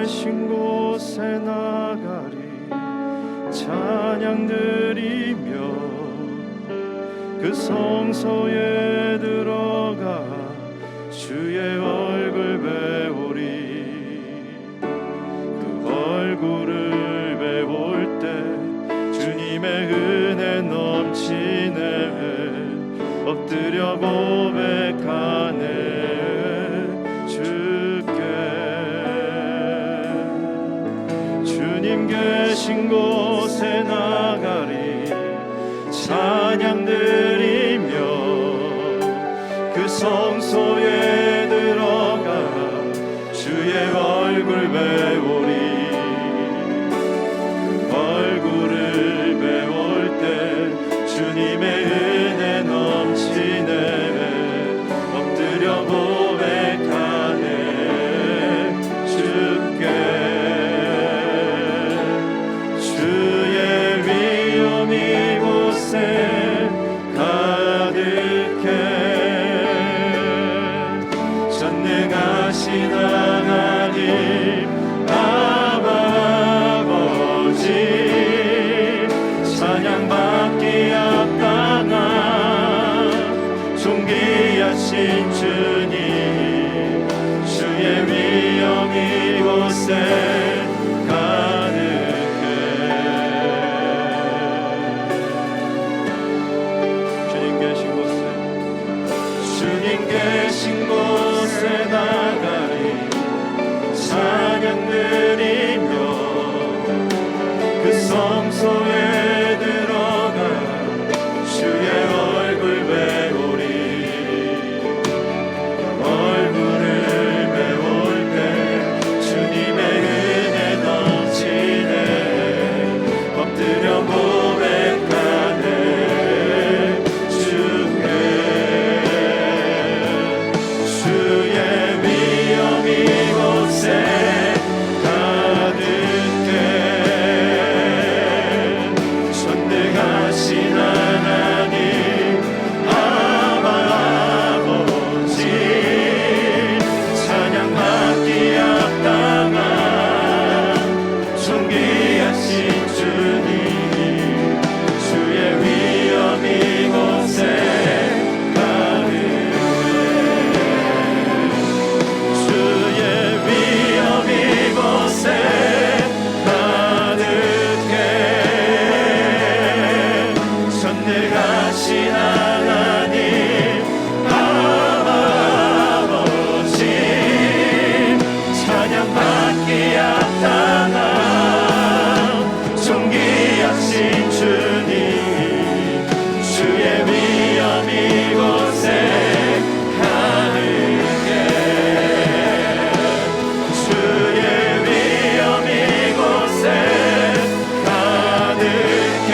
계신 곳에 나가리 찬양 드리며 그 성소에 들어가 주의 얼굴 배우리. 그 얼굴을 배울 때 주님의 은혜 넘치네. 엎드려 고백하네 주님 계신 곳에 나가리 찬양 드리며 그 성소에 들어가 주의 얼굴 배우리. 그 얼굴을 배울 때 주님의 은혜 넘치네. 엎드려 고백하네 곳에 가득해. 주님 계신 곳에, 주님 계신 곳에 나가리 찬양 드리며 그 성소에 들어가 주의 얼굴 배우리. 얼굴을 배울 때 주님의 은혜 넘치네. 엎드려 고백하네 주의 위엄 이곳에 가득해. 전능하신 하나님 아바 아버지 찬양받기 합당한 존귀하신 주님 주의 위엄 이곳에 가득해. 주의 위엄 이곳에 가득해. 전능하신 하나님 아버지 찬양받기 합당한 존귀하신 주님 주의 위엄 이곳에 가득해. 주의 위엄 이곳에 가득해.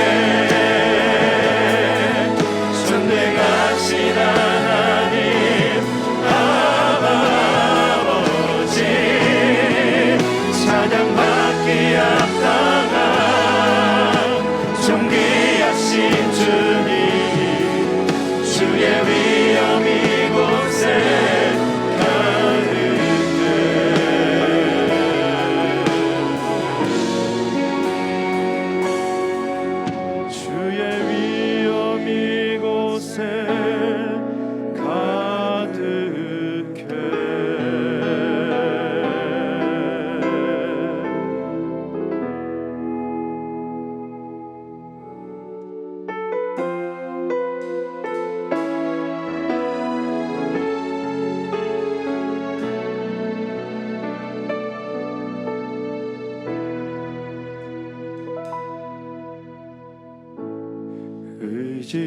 전능하신 하나님 아버지 찬양받기 합당한 존귀하신 주님 주의 위엄 이곳에 가득해. 주의 위엄 이곳에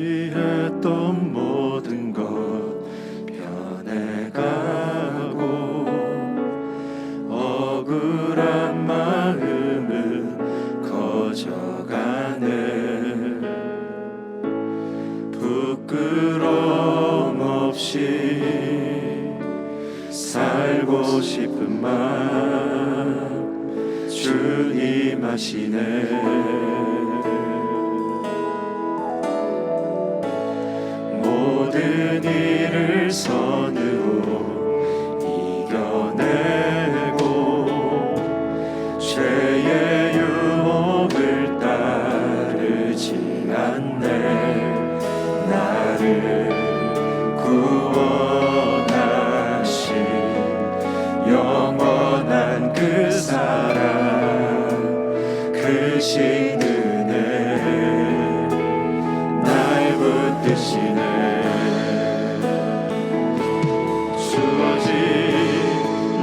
의지했던 모든 것 변해가고 억울한 마음은 커져가네. 부끄러움 없이 살고 싶은 마음 주님 아시네. 모든 일을 선으로 이겨내고 죄의 유혹을 따르지 않네. 나를 구원하신 영원한 그 사랑 크신 은혜 날 붙드시네. 주어진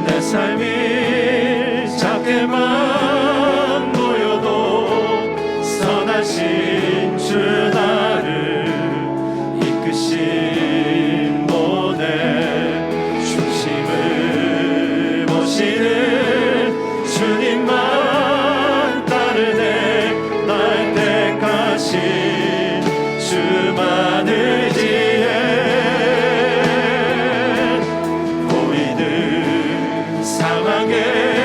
내 삶이 작게만 보여도 선하신 주 나를 이끄신 모든 중심을 보시는 주님만 따르네. 날 택하신 주만 의지해. 보이는 상황에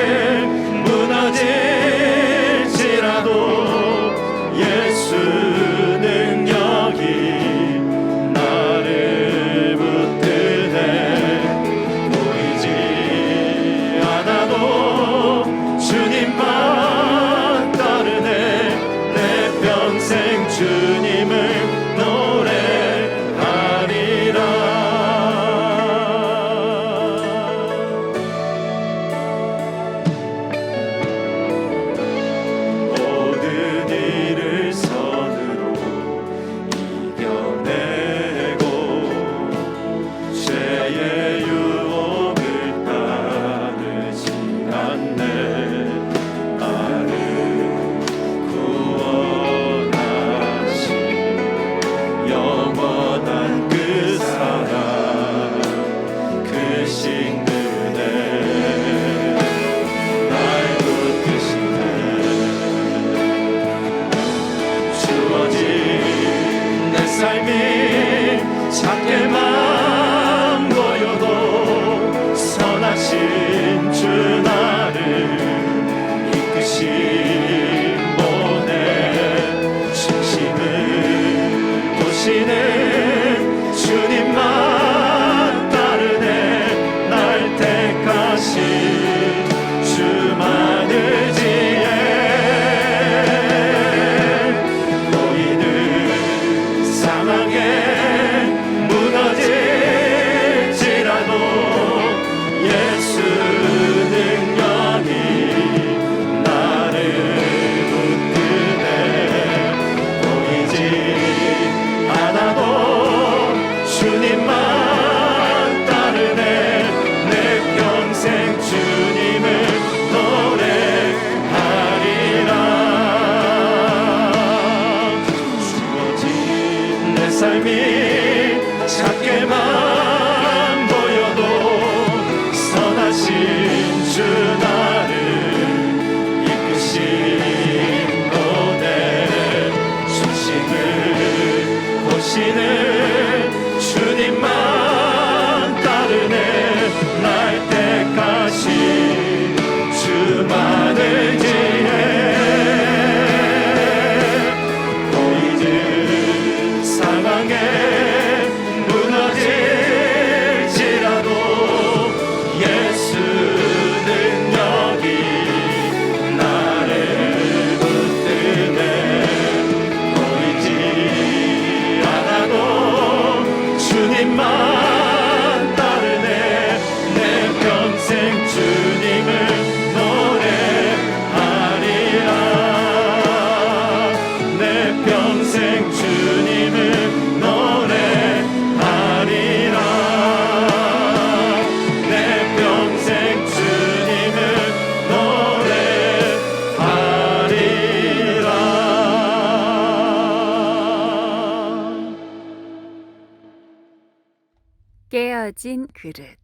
깨어진 그릇.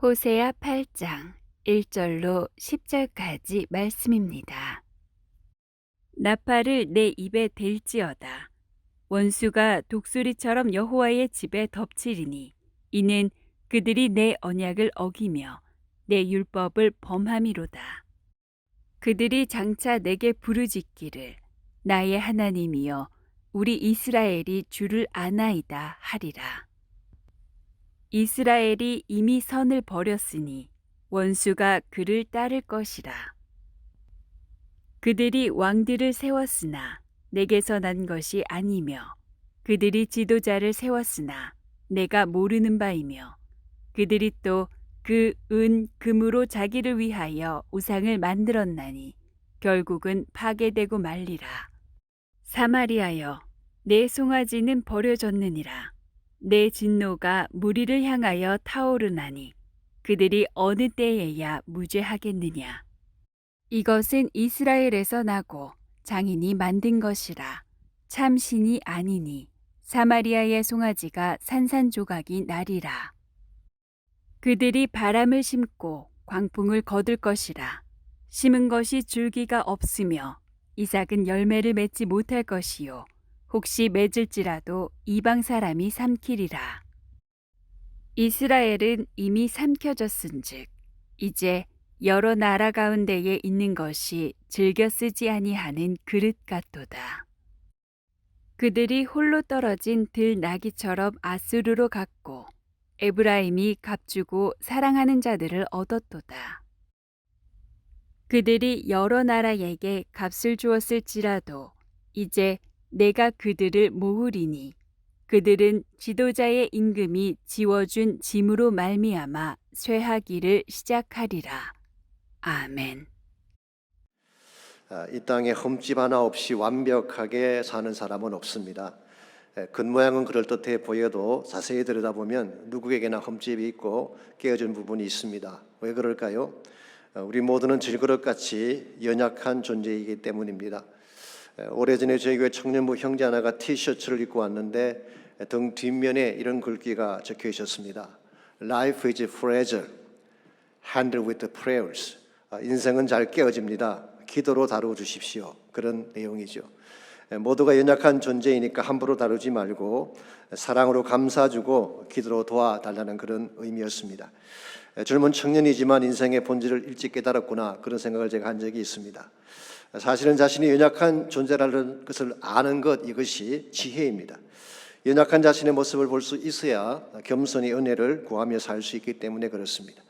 호세아 8장 1절로 10절까지 말씀입니다. 나팔을 내 입에 댈지어다. 원수가 독수리처럼 여호와의 집에 덮치리니 이는 그들이 내 언약을 어기며 내 율법을 범함이로다. 그들이 장차 내게 부르짖기를 나의 하나님이여 우리 이스라엘이 주를 아나이다 하리라. 이스라엘이 이미 선을 버렸으니 원수가 그를 따를 것이라. 그들이 왕들을 세웠으나 내게서 난 것이 아니며 그들이 지도자를 세웠으나 내가 모르는 바이며 그들이 또 그 은, 금으로 자기를 위하여 우상을 만들었나니 결국은 파괴되고 말리라. 사마리아여, 내 송아지는 버려졌느니라. 내 진노가 무리를 향하여 타오르나니 그들이 어느 때에야 무죄하겠느냐. 이것은 이스라엘에서 나고 장인이 만든 것이라. 참 신이 아니니 사마리아의 송아지가 산산조각이 나리라. 그들이 바람을 심고 광풍을 거둘 것이라. 심은 것이 줄기가 없으며 이삭은 열매를 맺지 못할 것이요 혹시 맺을지라도 이방 사람이 삼키리라. 이스라엘은 이미 삼켜졌은즉 이제 여러 나라 가운데에 있는 것이 즐겨 쓰지 아니하는 그릇 같도다. 그들이 홀로 떨어진 들나귀처럼 아수르로 갔고 에브라임이 값주고 사랑하는 자들을 얻었도다. 그들이 여러 나라에게 값을 주었을지라도 이제 내가 그들을 모으리니 그들은 지도자의 임금이 지워준 짐으로 말미암아 쇠하기를 시작하리라. 아멘. 이 땅에 흠집 하나 없이 완벽하게 사는 사람은 없습니다. 겉모양은 그럴듯해 보여도 자세히 들여다보면 누구에게나 흠집이 있고 깨어진 부분이 있습니다. 왜 그럴까요? 우리 모두는 질그릇같이 연약한 존재이기 때문입니다. 오래전에 저희 교회 청년부 형제 하나가 티셔츠를 입고 왔는데 등 뒷면에 이런 글귀가 적혀 있었습니다. Life is fragile, handled with prayers. 인생은 잘 깨어집니다. 기도로 다루어 주십시오. 그런 내용이죠. 모두가 연약한 존재이니까 함부로 다루지 말고 사랑으로 감싸주고 기도로 도와달라는 그런 의미였습니다. 젊은 청년이지만 인생의 본질을 일찍 깨달았구나 그런 생각을 제가 한 적이 있습니다. 사실은 자신이 연약한 존재라는 것을 아는 것, 이것이 지혜입니다. 연약한 자신의 모습을 볼 수 있어야 겸손히 은혜를 구하며 살 수 있기 때문에 그렇습니다.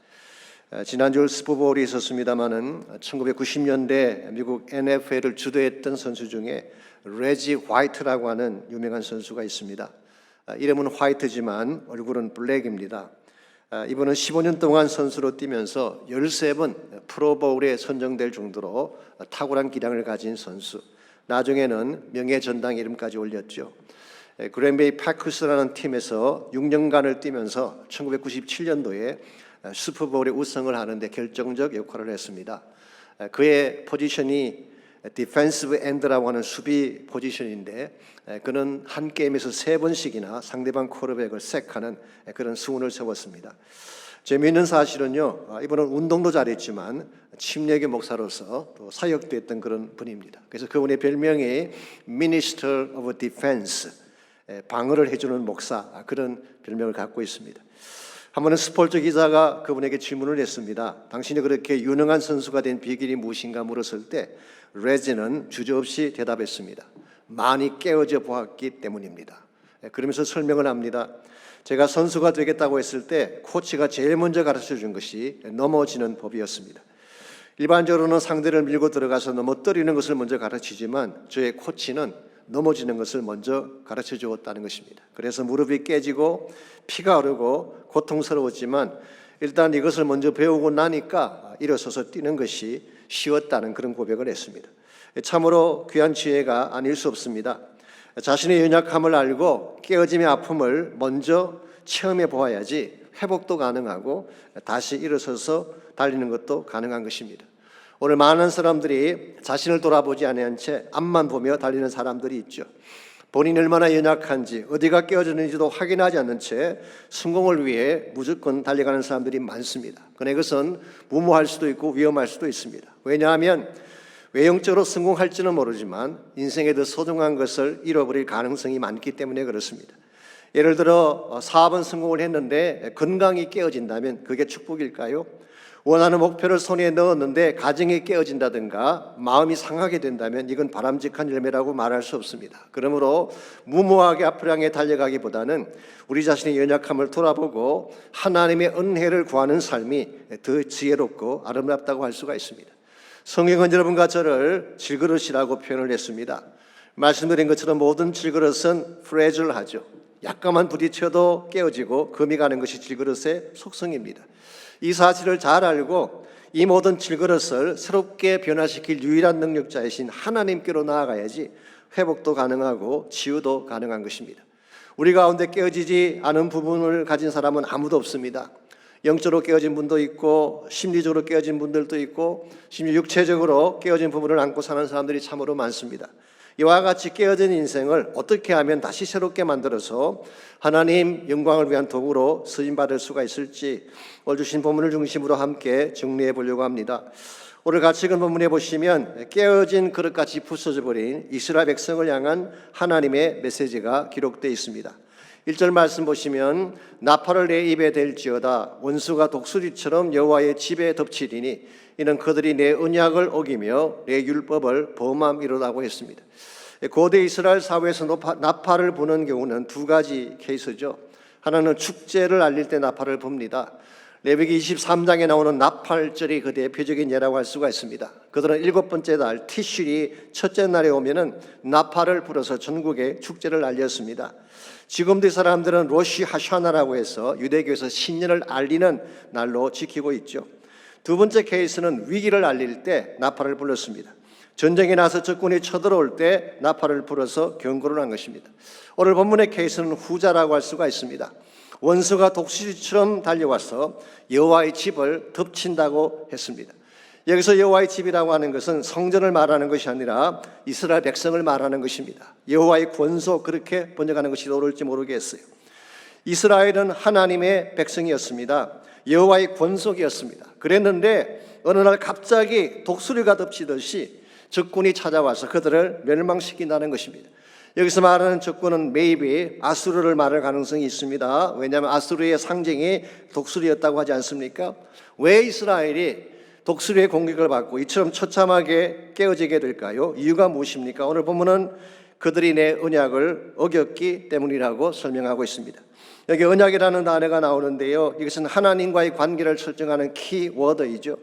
지난주 슈퍼볼이 있었습니다마는 1990년대 미국 NFL을 주도했던 선수 중에 레지 화이트라고 하는 유명한 선수가 있습니다. 이름은 화이트지만 얼굴은 블랙입니다. 이분은 15년 동안 선수로 뛰면서 13번 프로볼에 선정될 정도로 탁월한 기량을 가진 선수. 나중에는 명예전당 이름까지 올렸죠. 그랜베이 패커스라는 팀에서 6년간을 뛰면서 1997년도에 슈퍼볼의 우승을 하는데 결정적 역할을 했습니다. 그의 포지션이 디펜시브 엔드라고 하는 수비 포지션인데 그는 한 게임에서 3번씩이나 상대방 쿼터백을 색하는 그런 수훈을 세웠습니다. 재미있는 사실은요, 이분은 운동도 잘했지만 침례교 목사로서 또 사역도 했던 그런 분입니다. 그래서 그분의 별명이 Minister of Defense, 방어를 해주는 목사, 그런 별명을 갖고 있습니다. 한 번은 스포츠 기자가 그분에게 질문을 했습니다. 당신이 그렇게 유능한 선수가 된 비결이 무엇인가 물었을 때 레지는 주저없이 대답했습니다. 많이 깨어져 보았기 때문입니다. 그러면서 설명을 합니다. 제가 선수가 되겠다고 했을 때 코치가 제일 먼저 가르쳐준 것이 넘어지는 법이었습니다. 일반적으로는 상대를 밀고 들어가서 넘어뜨리는 것을 먼저 가르치지만 저의 코치는 넘어지는 것을 먼저 가르쳐 주었다는 것입니다. 그래서 무릎이 깨지고 피가 흐르고 고통스러웠지만 일단 이것을 먼저 배우고 나니까 일어서서 뛰는 것이 쉬웠다는 그런 고백을 했습니다. 참으로 귀한 지혜가 아닐 수 없습니다. 자신의 연약함을 알고 깨어짐의 아픔을 먼저 체험해 보아야지 회복도 가능하고 다시 일어서서 달리는 것도 가능한 것입니다. 오늘 많은 사람들이 자신을 돌아보지 않은 채 앞만 보며 달리는 사람들이 있죠. 본인이 얼마나 연약한지 어디가 깨어졌는지도 확인하지 않는 채 성공을 위해 무조건 달려가는 사람들이 많습니다. 그러나 이것은 무모할 수도 있고 위험할 수도 있습니다. 왜냐하면 외형적으로 성공할지는 모르지만 인생에 더 소중한 것을 잃어버릴 가능성이 많기 때문에 그렇습니다. 예를 들어 사업은 성공을 했는데 건강이 깨어진다면 그게 축복일까요? 원하는 목표를 손에 넣었는데 가정이 깨어진다든가 마음이 상하게 된다면 이건 바람직한 열매라고 말할 수 없습니다. 그러므로 무모하게 앞을 향해 달려가기보다는 우리 자신의 연약함을 돌아보고 하나님의 은혜를 구하는 삶이 더 지혜롭고 아름답다고 할 수가 있습니다. 성경은 여러분과 저를 질그릇이라고 표현을 했습니다. 말씀드린 것처럼 모든 질그릇은 프레줄하죠. 약간만 부딪혀도 깨어지고 금이 가는 것이 질그릇의 속성입니다. 이 사실을 잘 알고 이 모든 질그릇을 새롭게 변화시킬 유일한 능력자이신 하나님께로 나아가야지 회복도 가능하고 치유도 가능한 것입니다. 우리 가운데 깨어지지 않은 부분을 가진 사람은 아무도 없습니다. 영적으로 깨어진 분도 있고 심리적으로 깨어진 분들도 있고 심지어 육체적으로 깨어진 부분을 안고 사는 사람들이 참으로 많습니다. 이와 같이 깨어진 인생을 어떻게 하면 다시 새롭게 만들어서 하나님 영광을 위한 도구로 쓰임받을 수가 있을지 오늘 주신 본문을 중심으로 함께 정리해 보려고 합니다. 오늘 같이 읽은 본문에 보시면 깨어진 그릇같이 부서져 버린 이스라엘 백성을 향한 하나님의 메시지가 기록되어 있습니다. 1절 말씀 보시면 나팔을 내 입에 댈지어다 원수가 독수리처럼 여호와의 집에 덮치리니 이는 그들이 내 언약을 어기며 내 율법을 범함이로라고 했습니다. 고대 이스라엘 사회에서 나팔을 부는 경우는 두 가지 케이스죠. 하나는 축제를 알릴 때 나팔을 붑니다. 레위기 23장에 나오는 나팔절이 그 대표적인 예라고 할 수가 있습니다. 그들은 7번째 달 티슈리 첫째 날에 오면은 나팔을 불어서 전국에 축제를 알렸습니다. 지금도 이 사람들은 로시 하샤나라고 해서 유대교에서 신년을 알리는 날로 지키고 있죠. 두 번째 케이스는 위기를 알릴 때 나팔을 불렀습니다. 전쟁이 나서 적군이 쳐들어올 때 나팔을 불어서 경고를 한 것입니다. 오늘 본문의 케이스는 후자라고 할 수가 있습니다. 원수가 독수리처럼 달려와서 여호와의 집을 덮친다고 했습니다. 여기서 여호와의 집이라고 하는 것은 성전을 말하는 것이 아니라 이스라엘 백성을 말하는 것입니다. 여호와의 권소 그렇게 번역하는 것이 옳을지 모르겠어요. 이스라엘은 하나님의 백성이었습니다. 여호와의 권속이었습니다. 그랬는데 어느 날 갑자기 독수리가 덮치듯이 적군이 찾아와서 그들을 멸망시킨다는 것입니다. 여기서 말하는 적군은 maybe 아수르를 말할 가능성이 있습니다. 왜냐하면 아수르의 상징이 독수리였다고 하지 않습니까? 왜 이스라엘이 독수리의 공격을 받고 이처럼 처참하게 깨어지게 될까요? 이유가 무엇입니까? 오늘 본문은 그들이 내 언약을 어겼기 때문이라고 설명하고 있습니다. 여기 언약이라는 단어가 나오는데요, 이것은 하나님과의 관계를 설정하는 키워드이죠.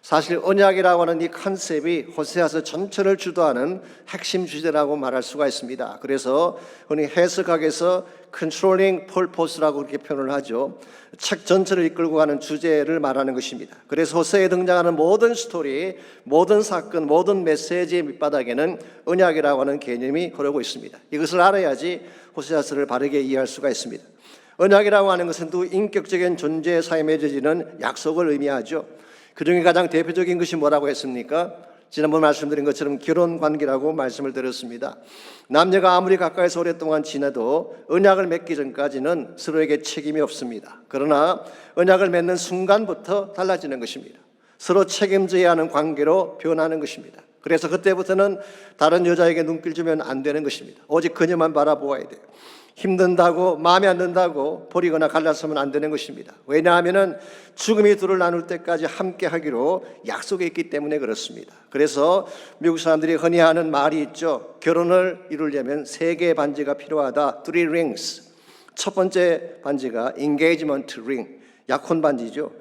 사실 언약이라고 하는 이 컨셉이 호세아서 전체를 주도하는 핵심 주제라고 말할 수가 있습니다. 그래서 흔히 해석학에서 controlling purpose라고 그렇게 표현을 하죠. 책 전체를 이끌고 가는 주제를 말하는 것입니다. 그래서 호세아에 등장하는 모든 스토리, 모든 사건, 모든 메시지의 밑바닥에는 언약이라고 하는 개념이 흐르고 있습니다. 이것을 알아야지 호세아서를 바르게 이해할 수가 있습니다. 언약이라고 하는 것은 또 인격적인 존재 사이에 맺어지는 약속을 의미하죠. 그 중에 가장 대표적인 것이 뭐라고 했습니까? 지난번 말씀드린 것처럼 결혼관계라고 말씀을 드렸습니다. 남녀가 아무리 가까이서 오랫동안 지내도 언약을 맺기 전까지는 서로에게 책임이 없습니다. 그러나 언약을 맺는 순간부터 달라지는 것입니다. 서로 책임져야 하는 관계로 변하는 것입니다. 그래서 그때부터는 다른 여자에게 눈길 주면 안 되는 것입니다. 오직 그녀만 바라보아야 돼요. 힘든다고 마음에 안 든다고 버리거나 갈라서면 안 되는 것입니다. 왜냐하면 죽음이 둘을 나눌 때까지 함께 하기로 약속해 있기 때문에 그렇습니다. 그래서 미국 사람들이 흔히 하는 말이 있죠. 결혼을 이루려면 3개의 반지가 필요하다. 3 rings. 첫 번째 반지가 engagement ring, 약혼 반지죠.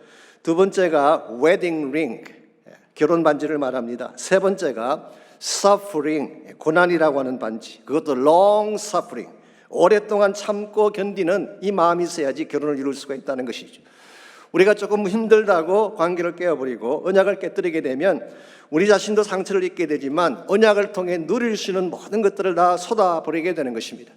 두 번째가 wedding ring, 결혼 반지를 말합니다. 세 번째가 suffering, 고난이라고 하는 반지, 그것도 long suffering, 오랫동안 참고 견디는 이 마음이 있어야지 결혼을 이룰 수가 있다는 것이죠. 우리가 조금 힘들다고 관계를 깨어버리고 언약을 깨뜨리게 되면 우리 자신도 상처를 입게 되지만 언약을 통해 누릴 수 있는 모든 것들을 다 쏟아버리게 되는 것입니다.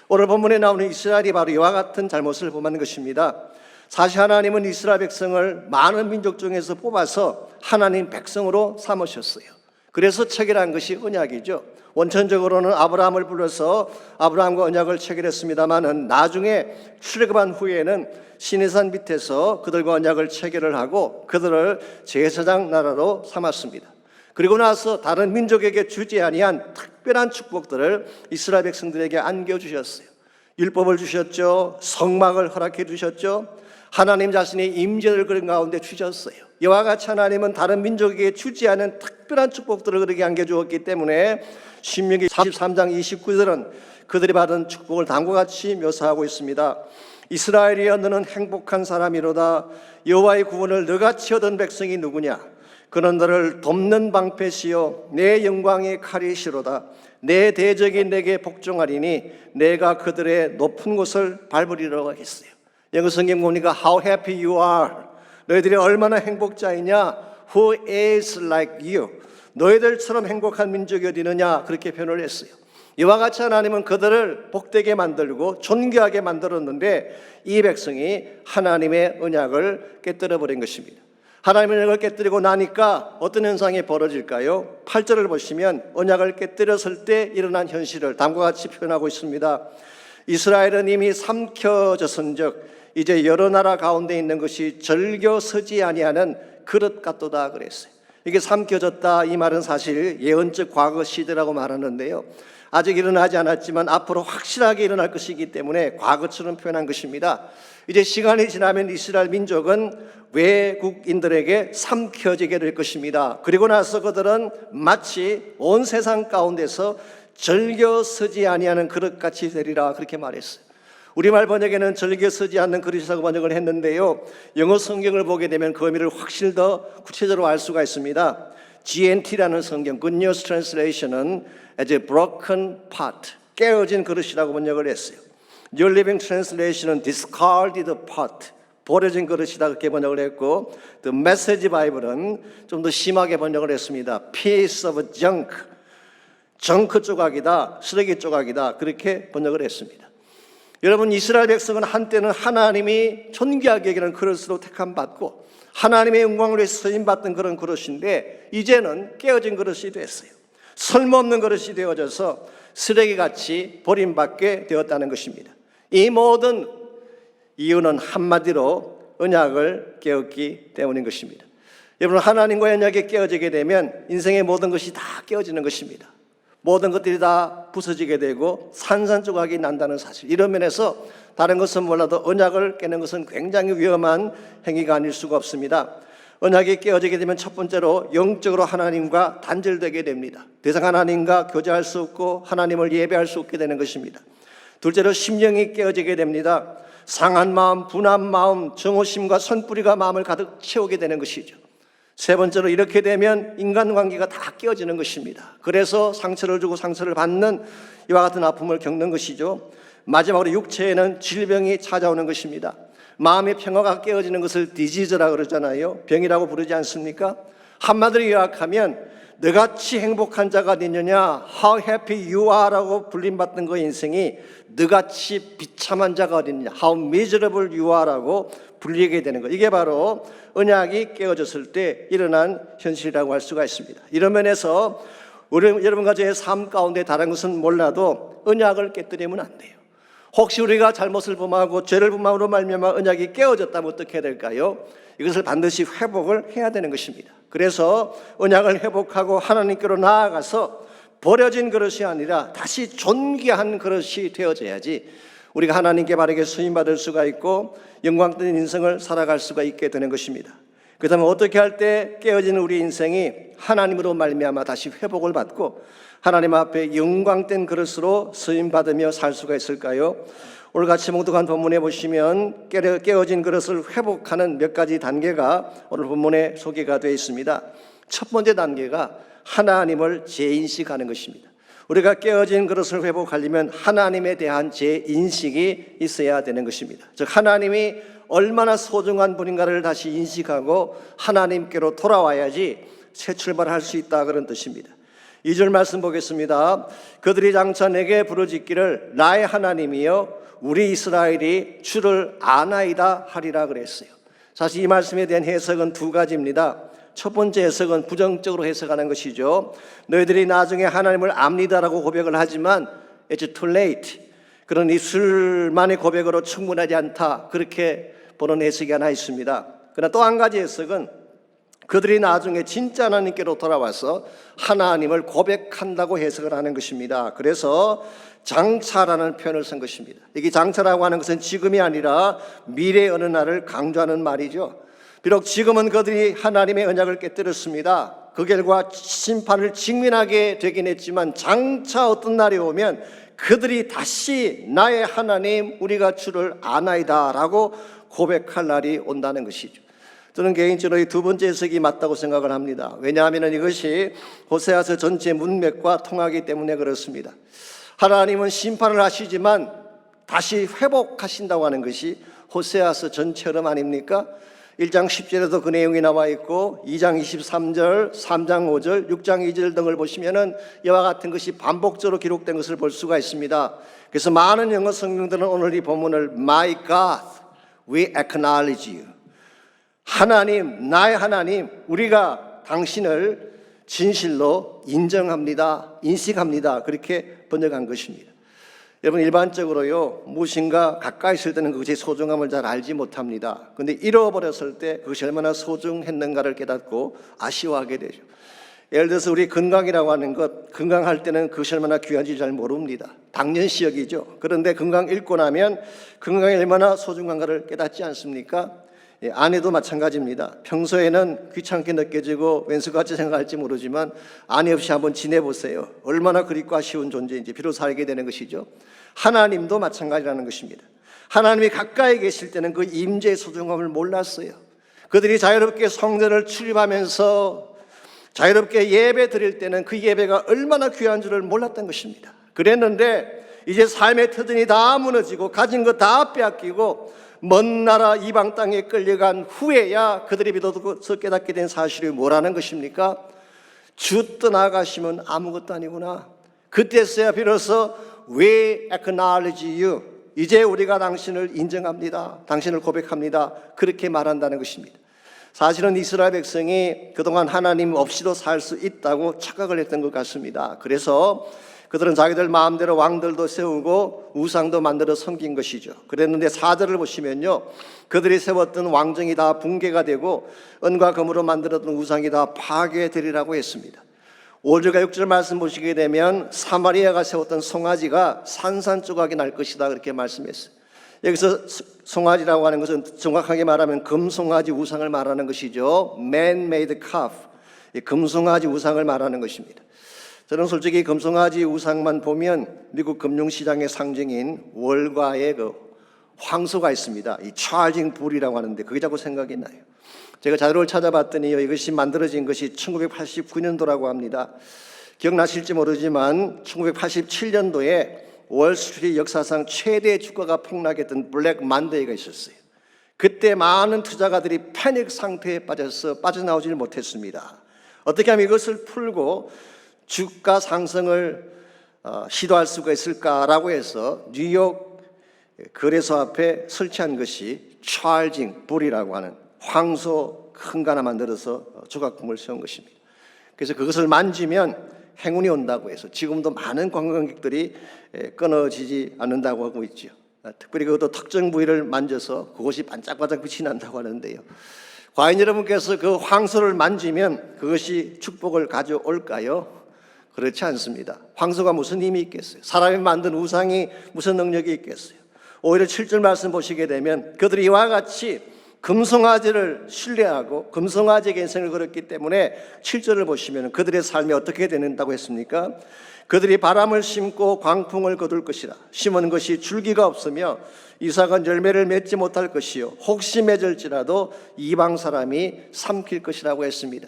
오늘 본문에 나오는 이스라엘이 바로 이와 같은 잘못을 범한 것입니다. 사실 하나님은 이스라엘 백성을 많은 민족 중에서 뽑아서 하나님 백성으로 삼으셨어요. 그래서 체결한 것이 언약이죠. 원천적으로는 아브라함을 불러서 아브라함과 언약을 체결했습니다마는 나중에 출애굽한 후에는 시내산 밑에서 그들과 언약을 체결을 하고 그들을 제사장 나라로 삼았습니다. 그리고 나서 다른 민족에게 주지 아니한 특별한 축복들을 이스라엘 백성들에게 안겨주셨어요. 율법을 주셨죠. 성막을 허락해 주셨죠. 하나님 자신이 임재를 그런 가운데 주셨어요. 이와 같이 하나님은 다른 민족에게 주지 않은 특별한 축복들을 그들에게 안겨주었기 때문에 신명기 33장 29절은 그들이 받은 축복을 다음과 같이 묘사하고 있습니다. 이스라엘이여 너는 행복한 사람이로다. 여호와의 구원을 너같이 얻은 백성이 누구냐? 그는 너를 돕는 방패시요 내 영광의 칼이시로다. 내 대적이 내게 복종하리니 내가 그들의 높은 곳을 밟으리라고 하겠어요. 영어 성경 보니까 How happy you are. 너희들이 얼마나 행복자이냐. Who is like you. 너희들처럼 행복한 민족이 어디 있느냐. 그렇게 표현을 했어요. 이와 같이 하나님은 그들을 복되게 만들고 존귀하게 만들었는데 이 백성이 하나님의 언약을 깨뜨려 버린 것입니다. 하나님의 언약을 깨뜨리고 나니까 어떤 현상이 벌어질까요? 8절을 보시면 언약을 깨뜨렸을 때 일어난 현실을 다음과 같이 표현하고 있습니다. 이스라엘은 이미 삼켜졌은즉 이제 여러 나라 가운데 있는 것이 절겨 서지 아니하는 그릇 같도다 그랬어요. 이게 삼켜졌다 이 말은 사실 예언적 과거 시대라고 말하는데요. 아직 일어나지 않았지만 앞으로 확실하게 일어날 것이기 때문에 과거처럼 표현한 것입니다. 이제 시간이 지나면 이스라엘 민족은 외국인들에게 삼켜지게 될 것입니다. 그리고 나서 그들은 마치 온 세상 가운데서 절겨 서지 아니하는 그릇같이 되리라 그렇게 말했어요. 우리말 번역에는 절겨 서지 않는 그릇이라고 번역을 했는데요. 영어 성경을 보게 되면 그 의미를 확실히 더 구체적으로 알 수가 있습니다. GNT라는 성경, Good News Translation은 as a broken pot, 깨어진 그릇이라고 번역을 했어요. New Living Translation은 discarded pot, 버려진 그릇이다 그렇게 번역을 했고 The Message Bible은 좀 더 심하게 번역을 했습니다. Piece of junk, 정크 조각이다, 쓰레기 조각이다 그렇게 번역을 했습니다. 여러분 이스라엘 백성은 한때는 하나님이 존귀하게 여기는 그릇으로 택함받고 하나님의 영광을 위해서 쓰임받던 그런 그릇인데 이제는 깨어진 그릇이 됐어요. 쓸모없는 그릇이 되어져서 쓰레기같이 버림받게 되었다는 것입니다. 이 모든 이유는 한마디로 언약을 깨었기 때문인 것입니다. 여러분 하나님과의 언약이 깨어지게 되면 인생의 모든 것이 다 깨어지는 것입니다. 모든 것들이 다 부서지게 되고 산산조각이 난다는 사실, 이런 면에서 다른 것은 몰라도 언약을 깨는 것은 굉장히 위험한 행위가 아닐 수가 없습니다. 언약이 깨어지게 되면 첫 번째로 영적으로 하나님과 단절되게 됩니다. 더 이상 하나님과 교제할 수 없고 하나님을 예배할 수 없게 되는 것입니다. 둘째로 심령이 깨어지게 됩니다. 상한 마음, 분한 마음, 정오심과 선뿌리가 마음을 가득 채우게 되는 것이죠. 세 번째로 이렇게 되면 인간관계가 다 깨어지는 것입니다. 그래서 상처를 주고 상처를 받는 이와 같은 아픔을 겪는 것이죠. 마지막으로 육체에는 질병이 찾아오는 것입니다. 마음의 평화가 깨어지는 것을 디지즈라고 그러잖아요. 병이라고 부르지 않습니까? 한마디로 요약하면 너같이 행복한 자가 어디느냐, How happy you are 라고 불림받던 그 인생이 너같이 비참한 자가 어디느냐, How miserable you are 라고 불리게 되는 것. 이게 바로 언약이 깨어졌을 때 일어난 현실이라고 할 수가 있습니다. 이런 면에서 여러분과 저의 삶 가운데 다른 것은 몰라도 언약을 깨뜨리면 안 돼요. 혹시 우리가 잘못을 범하고 죄를 범함으로 말미암아 언약이 깨어졌다면 어떻게 해야 될까요? 이것을 반드시 회복을 해야 되는 것입니다. 그래서 언약을 회복하고 하나님께로 나아가서 버려진 그릇이 아니라 다시 존귀한 그릇이 되어져야지 우리가 하나님께 바르게 수임받을 수가 있고 영광된 인생을 살아갈 수가 있게 되는 것입니다. 그렇다면 어떻게 할 때 깨어지는 우리 인생이 하나님으로 말미암아 다시 회복을 받고 하나님 앞에 영광된 그릇으로 수임받으며 살 수가 있을까요? 오늘 같이 몽독한 본문에 보시면 깨어진 그릇을 회복하는 몇 가지 단계가 오늘 본문에 소개가 되어 있습니다. 첫 번째 단계가 하나님을 재인식하는 것입니다. 우리가 깨어진 그릇을 회복하려면 하나님에 대한 재인식이 있어야 되는 것입니다. 즉 하나님이 얼마나 소중한 분인가를 다시 인식하고 하나님께로 돌아와야지 새 출발할 수 있다 그런 뜻입니다. 2절 말씀 보겠습니다. 그들이 장차 내게 부르짖기를 나의 하나님이여 우리 이스라엘이 주를 아나이다 하리라 그랬어요. 사실 이 말씀에 대한 해석은 두 가지입니다. 첫 번째 해석은 부정적으로 해석하는 것이죠. 너희들이 나중에 하나님을 압니다라고 고백을 하지만 it's too late. 그러니 술만의 고백으로 충분하지 않다. 그렇게 보는 해석이 하나 있습니다. 그러나 또 한 가지 해석은 그들이 나중에 진짜 하나님께로 돌아와서 하나님을 고백한다고 해석을 하는 것입니다. 그래서 장차라는 표현을 쓴 것입니다. 이게 장차라고 하는 것은 지금이 아니라 미래의 어느 날을 강조하는 말이죠. 비록 지금은 그들이 하나님의 언약을 깨뜨렸습니다. 그 결과 심판을 직면하게 되긴 했지만 장차 어떤 날이 오면 그들이 다시 나의 하나님 우리가 주를 아나이다 라고 고백할 날이 온다는 것이죠. 저는 개인적으로 이 두 번째 해석이 맞다고 생각을 합니다. 왜냐하면 이것이 호세아서 전체 문맥과 통하기 때문에 그렇습니다. 하나님은 심판을 하시지만 다시 회복하신다고 하는 것이 호세아서 전체 흐름 아닙니까? 1장 10절에도 그 내용이 나와 있고 2장 23절, 3장 5절, 6장 2절 등을 보시면은 이와 같은 것이 반복적으로 기록된 것을 볼 수가 있습니다. 그래서 많은 영어 성경들은 오늘 이 본문을 My God, we acknowledge you. 하나님, 나의 하나님, 우리가 당신을 진실로 인정합니다, 인식합니다. 그렇게 번역한 것입니다. 여러분 일반적으로요 무엇인가 가까이 있을 때는 그것의 소중함을 잘 알지 못합니다. 그런데 잃어버렸을 때 그것이 얼마나 소중했는가를 깨닫고 아쉬워하게 되죠. 예를 들어서 우리 건강이라고 하는 것, 건강할 때는 그것이 얼마나 귀한지 잘 모릅니다. 당연시 여기죠. 그런데 건강 잃고 나면 건강이 얼마나 소중한가를 깨닫지 않습니까? 아내도 마찬가지입니다. 평소에는 귀찮게 느껴지고 왼수같이 생각할지 모르지만 아내 없이 한번 지내보세요. 얼마나 그립고 아쉬운 존재인지 비로소 알게 되는 것이죠. 하나님도 마찬가지라는 것입니다. 하나님이 가까이 계실 때는 그 임재의 소중함을 몰랐어요. 그들이 자유롭게 성전을 출입하면서 자유롭게 예배 드릴 때는 그 예배가 얼마나 귀한 줄을 몰랐던 것입니다. 그랬는데 이제 삶의 터전이 다 무너지고 가진 것 다 빼앗기고 먼 나라 이방 땅에 끌려간 후에야 그들이 비로소 깨닫게 된 사실이 뭐라는 것입니까? 주 떠나가시면 아무것도 아니구나. 그때서야 비로소 We acknowledge you. 이제 우리가 당신을 인정합니다. 당신을 고백합니다. 그렇게 말한다는 것입니다. 사실은 이스라엘 백성이 그동안 하나님 없이도 살 수 있다고 착각을 했던 것 같습니다. 그래서 그들은 자기들 마음대로 왕들도 세우고 우상도 만들어 섬긴 것이죠. 그랬는데 4절을 보시면요 그들이 세웠던 왕정이 다 붕괴가 되고 은과 금으로 만들었던 우상이 다 파괴되리라고 했습니다. 5절과 6절 말씀 보시게 되면 사마리아가 세웠던 송아지가 산산조각이 날 것이다 그렇게 말씀했어요. 여기서 송아지라고 하는 것은 정확하게 말하면 금송아지 우상을 말하는 것이죠. Man-made calf, 금송아지 우상을 말하는 것입니다. 저는 솔직히 금송아지 우상만 보면 미국 금융시장의 상징인 월가의 그 황소가 있습니다. 이 차징 불이라고 하는데 그게 자꾸 생각이 나요. 제가 자료를 찾아봤더니요 이것이 만들어진 것이 1989년도라고 합니다. 기억나실지 모르지만 1987년도에 월스트리트 역사상 최대 주가가 폭락했던 블랙 만데이가 있었어요. 그때 많은 투자가들이 패닉 상태에 빠져서 빠져나오지 못했습니다. 어떻게 하면 이것을 풀고 주가 상승을 시도할 수가 있을까라고 해서 뉴욕 거래소 앞에 설치한 것이 찰징 불이라고 하는 황소 큰 거 하나 만들어서 조각품을 세운 것입니다. 그래서 그것을 만지면 행운이 온다고 해서 지금도 많은 관광객들이 끊어지지 않는다고 하고 있죠. 특별히 그것도 특정 부위를 만져서 그것이 반짝반짝 빛이 난다고 하는데요. 과연 여러분께서 그 황소를 만지면 그것이 축복을 가져올까요? 그렇지 않습니다. 황소가 무슨 힘이 있겠어요? 사람이 만든 우상이 무슨 능력이 있겠어요? 오히려 7절 말씀 보시게 되면 그들이 이와 같이 금송아지를 신뢰하고 금송아지에게 인생을 걸었기 때문에 7절을 보시면 그들의 삶이 어떻게 되는다고 했습니까? 그들이 바람을 심고 광풍을 거둘 것이라. 심은 것이 줄기가 없으며 이삭은 열매를 맺지 못할 것이요 혹시 맺을지라도 이방 사람이 삼킬 것이라고 했습니다.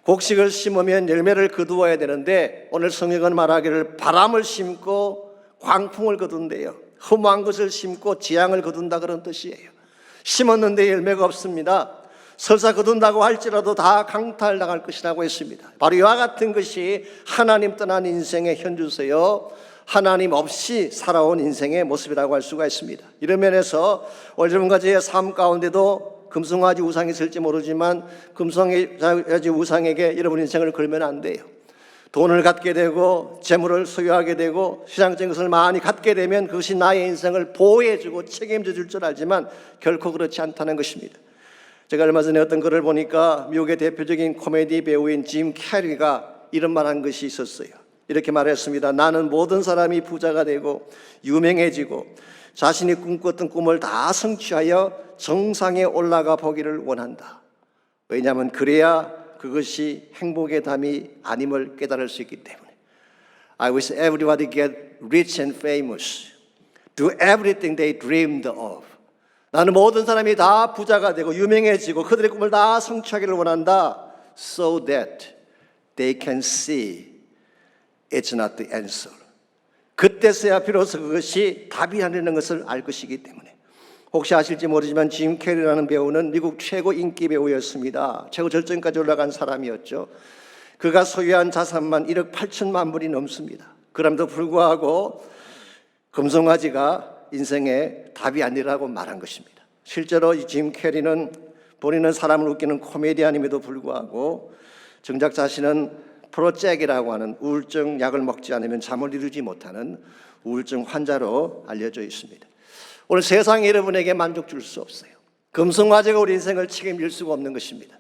곡식을 심으면 열매를 거두어야 되는데 오늘 성경은 말하기를 바람을 심고 광풍을 거둔대요. 허무한 것을 심고 재앙을 거둔다 그런 뜻이에요. 심었는데 열매가 없습니다. 설사 거둔다고 할지라도 다 강탈당할 것이라고 했습니다. 바로 이와 같은 것이 하나님 떠난 인생의 현주세요. 하나님 없이 살아온 인생의 모습이라고 할 수가 있습니다. 이런 면에서 오늘 여러분과 저의 삶 가운데도 금송아지 우상이 있을지 모르지만 금송아지 우상에게 여러분 인생을 걸면 안 돼요. 돈을 갖게 되고 재물을 소유하게 되고 세상적인 것을 많이 갖게 되면 그것이 나의 인생을 보호해주고 책임져 줄 줄 알지만 결코 그렇지 않다는 것입니다. 제가 얼마 전에 어떤 글을 보니까 미국의 대표적인 코미디 배우인 짐 캐리가 이런 말한 것이 있었어요. 이렇게 말했습니다. 나는 모든 사람이 부자가 되고 유명해지고 자신이 꿈꿨던 꿈을 다 성취하여 정상에 올라가 보기를 원한다. 왜냐하면 그래야 그것이 행복의 담이 아님을 깨달을 수 있기 때문에. I wish everybody get rich and famous. Do everything they dreamed of. 나는 모든 사람이 다 부자가 되고 유명해지고 그들의 꿈을 다 성취하기를 원한다. So that they can see it's not the answer. 그때서야 비로소 그것이 답이 아니라는 것을 알 것이기 때문에. 혹시 아실지 모르지만 짐 캐리라는 배우는 미국 최고 인기 배우였습니다. 최고 절정까지 올라간 사람이었죠. 그가 소유한 자산만 1억 8천만 불이 넘습니다. 그럼에도 불구하고 금송아지가 인생의 답이 아니라고 말한 것입니다. 실제로 이 짐 캐리는 본인은 사람을 웃기는 코미디언임에도 불구하고 정작 자신은 프로잭이라고 하는 우울증 약을 먹지 않으면 잠을 이루지 못하는 우울증 환자로 알려져 있습니다. 오늘 세상이 여러분에게 만족 줄 수 없어요. 금송아지가 우리 인생을 책임질 수가 없는 것입니다.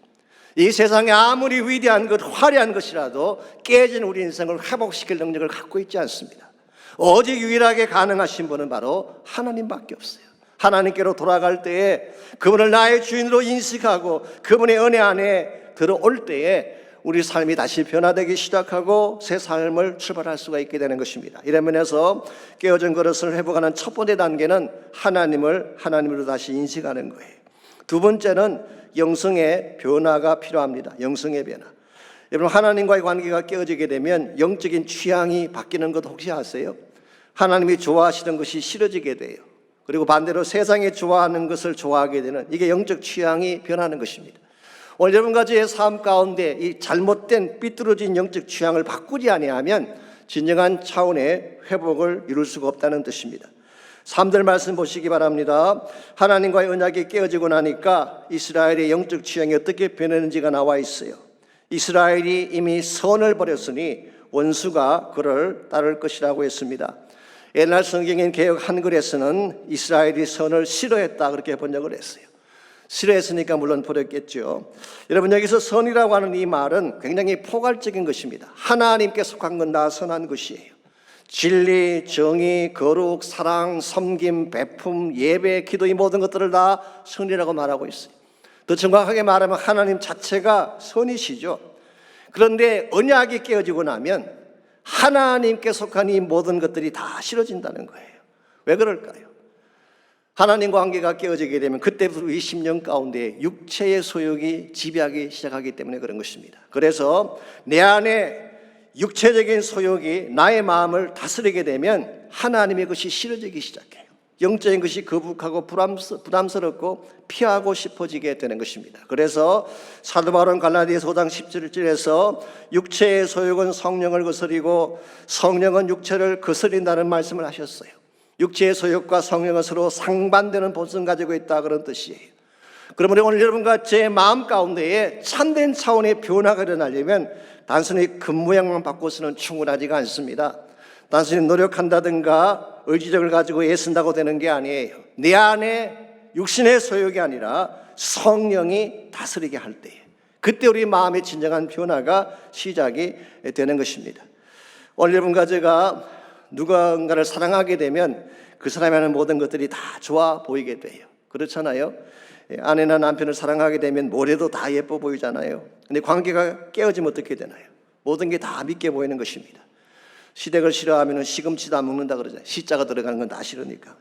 이 세상에 아무리 위대한 것, 화려한 것이라도 깨진 우리 인생을 회복시킬 능력을 갖고 있지 않습니다. 오직 유일하게 가능하신 분은 바로 하나님밖에 없어요. 하나님께로 돌아갈 때에 그분을 나의 주인으로 인식하고 그분의 은혜 안에 들어올 때에 우리 삶이 다시 변화되기 시작하고 새 삶을 출발할 수가 있게 되는 것입니다. 이런 면에서 깨어진 그릇을 회복하는 첫 번째 단계는 하나님으로 다시 인식하는 거예요. 두 번째는 영성의 변화가 필요합니다. 영성의 변화. 여러분, 하나님과의 관계가 깨어지게 되면 영적인 취향이 바뀌는 것 혹시 아세요? 하나님이 좋아하시는 것이 싫어지게 돼요. 그리고 반대로 세상이 좋아하는 것을 좋아하게 되는, 이게 영적 취향이 변하는 것입니다. 오늘 여러분과 저의 삶 가운데 이 잘못된 삐뚤어진 영적 취향을 바꾸지 아니하면 진정한 차원의 회복을 이룰 수가 없다는 뜻입니다. 3절 말씀 보시기 바랍니다. 하나님과의 언약이 깨어지고 나니까 이스라엘의 영적 취향이 어떻게 변했는지가 나와 있어요. 이스라엘이 이미 선을 버렸으니 원수가 그를 따를 것이라고 했습니다. 옛날 성경인 개역 한글에서는 이스라엘이 선을 싫어했다 그렇게 번역을 했어요. 싫어했으니까 물론 버렸겠죠. 여러분, 여기서 선이라고 하는 이 말은 굉장히 포괄적인 것입니다. 하나님께 속한 건 다 선한 것이에요. 진리, 정의, 거룩, 사랑, 섬김, 베품, 예배, 기도, 이 모든 것들을 다 선이라고 말하고 있어요. 더 정확하게 말하면 하나님 자체가 선이시죠. 그런데 언약이 깨어지고 나면 하나님께 속한 이 모든 것들이 다 싫어진다는 거예요. 왜 그럴까요? 하나님과 관계가 깨어지게 되면 그때부터 이 심령 가운데 육체의 소욕이 지배하기 시작하기 때문에 그런 것입니다. 그래서 내 안에 육체적인 소욕이 나의 마음을 다스리게 되면 하나님의 것이 싫어지기 시작해요. 영적인 것이 거북하고 부담스럽고 피하고 싶어지게 되는 것입니다. 그래서 사도 바울은 갈라디아서 5장 17절에서 육체의 소욕은 성령을 거스리고 성령은 육체를 거스린다는 말씀을 하셨어요. 육체의 소욕과 성령은 서로 상반되는 본성을 가지고 있다, 그런 뜻이에요. 그러므로 오늘 여러분과 제 마음 가운데에 참된 차원의 변화가 일어나려면 단순히 겉모양만 바꿔서는 충분하지가 않습니다. 단순히 노력한다든가 의지력을 가지고 애쓴다고 되는 게 아니에요. 내 안에 육신의 소욕이 아니라 성령이 다스리게 할 때에 그때 우리 마음의 진정한 변화가 시작이 되는 것입니다. 오늘 여러분과 제가 누군가를 사랑하게 되면 그 사람이 하는 모든 것들이 다 좋아 보이게 돼요. 그렇잖아요. 아내나 남편을 사랑하게 되면 뭐래도 다 예뻐 보이잖아요. 근데 관계가 깨어지면 어떻게 되나요? 모든 게 다 믿게 보이는 것입니다. 시댁을 싫어하면 시금치도 안 먹는다 그러잖아요. 시자가 들어가는 건 다 싫으니까.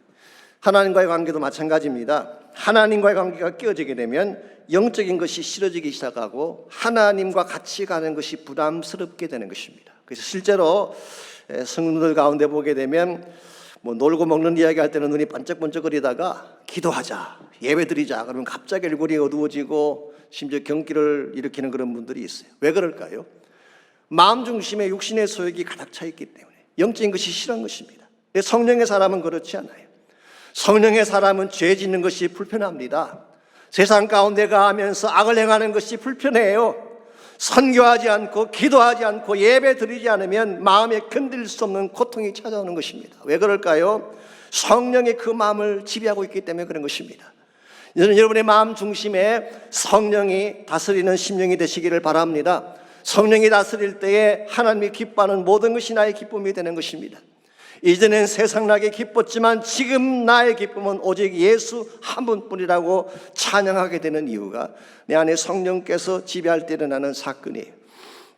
하나님과의 관계도 마찬가지입니다. 하나님과의 관계가 깨어지게 되면 영적인 것이 싫어지기 시작하고 하나님과 같이 가는 것이 부담스럽게 되는 것입니다. 그래서 실제로 성도들 가운데 보게 되면 놀고 먹는 이야기 할 때는 눈이 반짝반짝거리다가 기도하자, 예배드리자 그러면 갑자기 얼굴이 어두워지고 심지어 경기를 일으키는 그런 분들이 있어요. 왜 그럴까요? 마음 중심에 육신의 소욕이 가득 차 있기 때문에 영적인 것이 싫은 것입니다. 성령의 사람은 그렇지 않아요. 성령의 사람은 죄 짓는 것이 불편합니다. 세상 가운데 가면서 악을 행하는 것이 불편해요. 선교하지 않고 기도하지 않고 예배 드리지 않으면 마음에 견딜 수 없는 고통이 찾아오는 것입니다. 왜 그럴까요? 성령이 그 마음을 지배하고 있기 때문에 그런 것입니다. 저는 여러분의 마음 중심에 성령이 다스리는 심령이 되시기를 바랍니다. 성령이 다스릴 때에 하나님이 기뻐하는 모든 것이 나의 기쁨이 되는 것입니다. 이전엔 세상 나게 기뻤지만 지금 나의 기쁨은 오직 예수 한 분뿐이라고 찬양하게 되는 이유가 내 안에 성령께서 지배할 때 일어나는 사건이에요.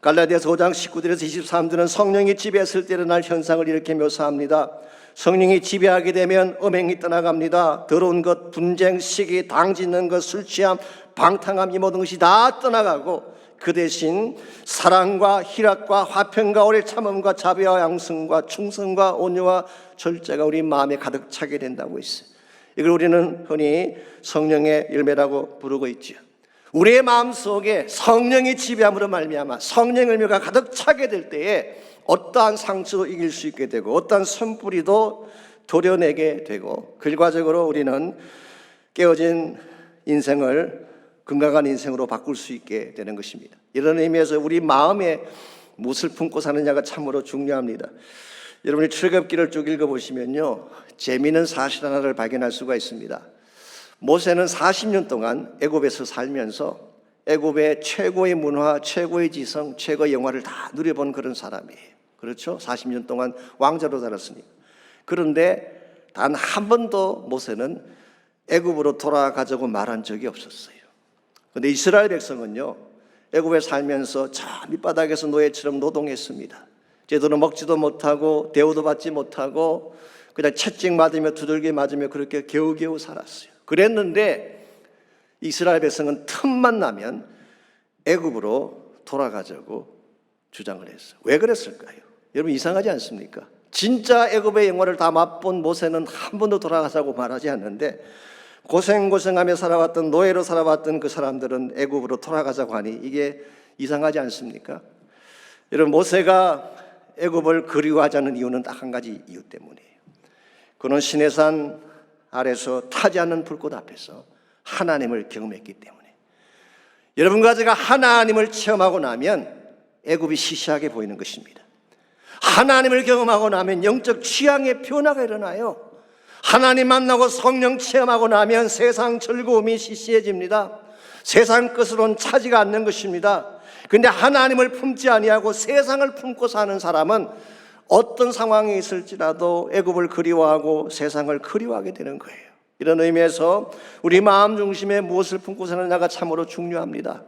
갈라디아서 5장 19절에서 23절은 성령이 지배했을 때 일어날 현상을 이렇게 묘사합니다. 성령이 지배하게 되면 음행이 떠나갑니다. 더러운 것, 분쟁, 시기, 당짓는 것, 술 취함, 방탕함, 이 모든 것이 다 떠나가고 그 대신 사랑과 희락과 화평과 오래 참음과 자비와 양승과 충성과 온유와 절제가 우리 마음에 가득 차게 된다고 있어요. 이걸 우리는 흔히 성령의 열매라고 부르고 있죠. 우리의 마음속에 성령이 지배함으로 말미암아 성령의 열매가 가득 차게 될 때에 어떠한 상처도 이길 수 있게 되고 어떠한 선뿌리도 도려내게 되고 결과적으로 우리는 깨어진 인생을 건강한 인생으로 바꿀 수 있게 되는 것입니다. 이런 의미에서 우리 마음에 무엇을 품고 사느냐가 참으로 중요합니다. 여러분이 출애굽기를 쭉 읽어보시면요, 재미있는 사실 하나를 발견할 수가 있습니다. 모세는 40년 동안 애굽에서 살면서 애굽의 최고의 문화, 최고의 지성, 최고의 영화를 다 누려본 그런 사람이에요. 그렇죠? 40년 동안 왕자로 살았으니까. 그런데 단 한 번도 모세는 애굽으로 돌아가자고 말한 적이 없었어요. 그런데 이스라엘 백성은요, 애굽에 살면서 저 밑바닥에서 노예처럼 노동했습니다. 제대로 먹지도 못하고 대우도 받지 못하고 그냥 채찍 맞으며 두들겨 맞으며 그렇게 겨우겨우 살았어요. 그랬는데 이스라엘 백성은 틈만 나면 애굽으로 돌아가자고 주장을 했어요. 왜 그랬을까요? 여러분 이상하지 않습니까? 진짜 애굽의 영화를 다 맛본 모세는 한 번도 돌아가자고 말하지 않는데 고생고생하며 살아왔던 노예로 살아왔던 그 사람들은 애굽으로 돌아가자고 하니 이게 이상하지 않습니까? 여러분 모세가 애굽을 그리워하지 않는 이유는 딱 한 가지 이유 때문이에요. 그는 시내산 아래서 타지 않는 불꽃 앞에서 하나님을 경험했기 때문에. 여러분과 제가 하나님을 체험하고 나면 애굽이 시시하게 보이는 것입니다. 하나님을 경험하고 나면 영적 취향의 변화가 일어나요. 하나님 만나고 성령 체험하고 나면 세상 즐거움이 시시해집니다. 세상 것으로는 차지가 않는 것입니다. 그런데 하나님을 품지 아니하고 세상을 품고 사는 사람은 어떤 상황이 있을지라도 애굽을 그리워하고 세상을 그리워하게 되는 거예요. 이런 의미에서 우리 마음 중심에 무엇을 품고 사느냐가 참으로 중요합니다.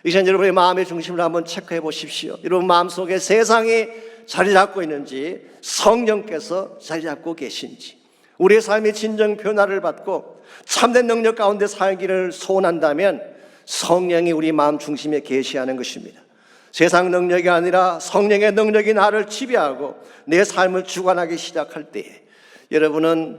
이제 여러분의 마음의 중심을 한번 체크해 보십시오. 여러분 마음속에 세상이 자리 잡고 있는지 성령께서 자리 잡고 계신지 우리의 삶이 진정 변화를 받고 참된 능력 가운데 살기를 소원한다면 성령이 우리 마음 중심에 계시하는 것입니다. 세상 능력이 아니라 성령의 능력이 나를 지배하고 내 삶을 주관하기 시작할 때에 여러분은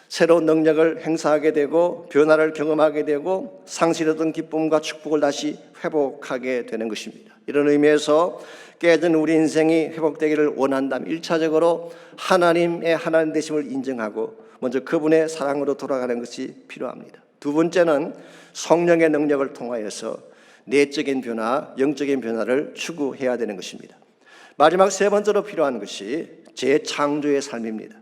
새로운 능력을 행사하게 되고 변화를 경험하게 되고 상실했던 기쁨과 축복을 다시 회복하게 되는 것입니다. 이런 의미에서 깨진 우리 인생이 회복되기를 원한다면 1차적으로 하나님의 하나님 되심을 인정하고 먼저 그분의 사랑으로 돌아가는 것이 필요합니다. 두 번째는 성령의 능력을 통하여서 내적인 변화, 영적인 변화를 추구해야 되는 것입니다. 마지막 세 번째로 필요한 것이 재창조의 삶입니다.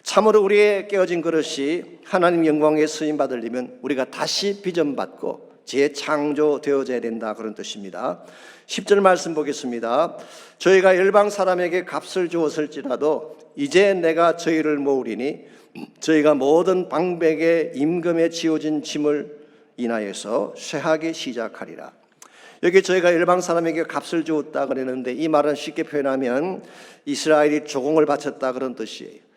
참으로 우리의 깨어진 그릇이 하나님 영광에 쓰임받으려면 우리가 다시 비전받고 재창조되어져야 된다, 그런 뜻입니다. 10절 말씀 보겠습니다. 저희가 열방 사람에게 값을 주었을지라도 이제 내가 저희를 모으리니 저희가 모든 방백에 임금에 지어진 짐을 인하여서 쇠하기 시작하리라. 여기 저희가 열방 사람에게 값을 주었다 그랬는데 이 말은 쉽게 표현하면 이스라엘이 조공을 바쳤다 그런 뜻이에요.